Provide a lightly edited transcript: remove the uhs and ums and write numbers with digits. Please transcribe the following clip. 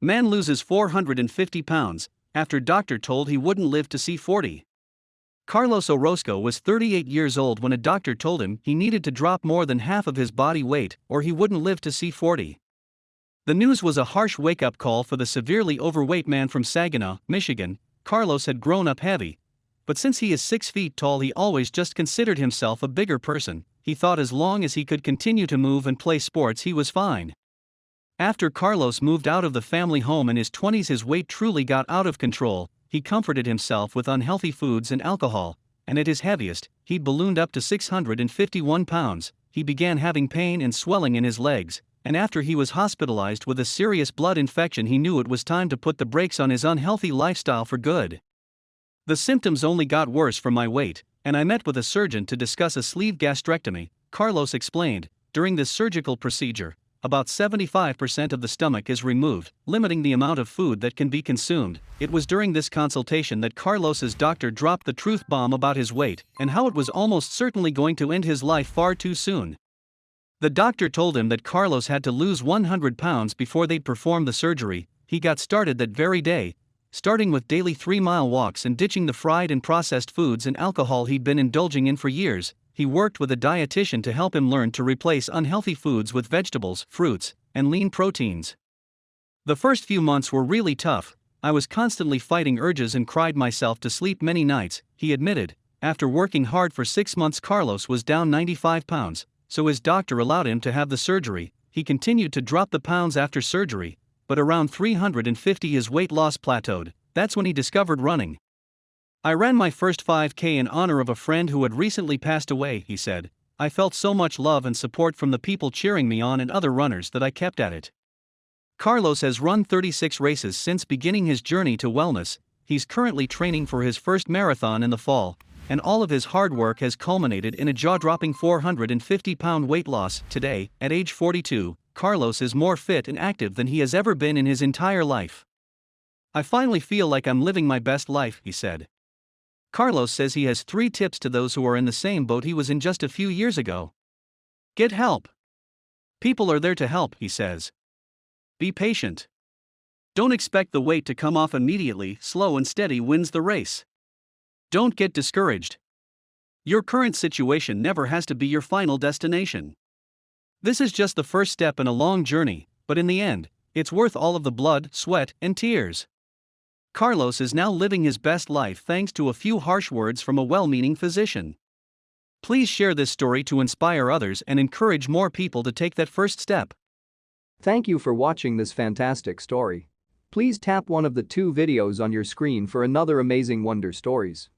Man loses 450 pounds, after doctor told he wouldn't live to see 40. Carlos Orosco was 38 years old when a doctor told him he needed to drop more than half of his body weight or he wouldn't live to see 40. The news was a harsh wake-up call for the severely overweight man from Saginaw, Michigan. Carlos had grown up heavy, but since he is 6 feet tall he always just considered himself a bigger person. He thought as long as he could continue to move and play sports he was fine. After Carlos moved out of the family home in his 20s his weight truly got out of control. He comforted himself with unhealthy foods and alcohol, and at his heaviest, he'd ballooned up to 651 pounds. He began having pain and swelling in his legs, and after he was hospitalized with a serious blood infection he knew it was time to put the brakes on his unhealthy lifestyle for good. The symptoms only got worse from my weight, and I met with a surgeon to discuss a sleeve gastrectomy, Carlos explained. During this surgical procedure, about 75% of the stomach is removed, limiting the amount of food that can be consumed. It was during this consultation that Carlos's doctor dropped the truth bomb about his weight and how it was almost certainly going to end his life far too soon. The doctor told him that Carlos had to lose 100 pounds before they'd perform the surgery. He got started that very day, starting with daily 3-mile walks and ditching the fried and processed foods and alcohol he'd been indulging in for years. He worked with a dietitian to help him learn to replace unhealthy foods with vegetables, fruits, and lean proteins. The first few months were really tough. I was constantly fighting urges and cried myself to sleep many nights, he admitted. After working hard for 6 months Carlos was down 95 pounds, so his doctor allowed him to have the surgery. He continued to drop the pounds after surgery, but around 350 his weight loss plateaued. That's when he discovered running. I ran my first 5K in honor of a friend who had recently passed away, he said. I felt so much love and support from the people cheering me on and other runners that I kept at it. Carlos has run 36 races since beginning his journey to wellness. He's currently training for his first marathon in the fall, and all of his hard work has culminated in a jaw-dropping 450-pound weight loss. Today, at age 42, Carlos is more fit and active than he has ever been in his entire life. I finally feel like I'm living my best life, he said. Carlos says he has 3 tips to those who are in the same boat he was in just a few years ago. Get help. People are there to help, he says. Be patient. Don't expect the weight to come off immediately. Slow and steady wins the race. Don't get discouraged. Your current situation never has to be your final destination. This is just the first step in a long journey, but in the end, it's worth all of the blood, sweat, and tears. Carlos is now living his best life thanks to a few harsh words from a well-meaning physician. Please share this story to inspire others and encourage more people to take that first step. Thank you for watching this fantastic story. Please tap one of the 2 videos on your screen for another amazing Wonder Stories.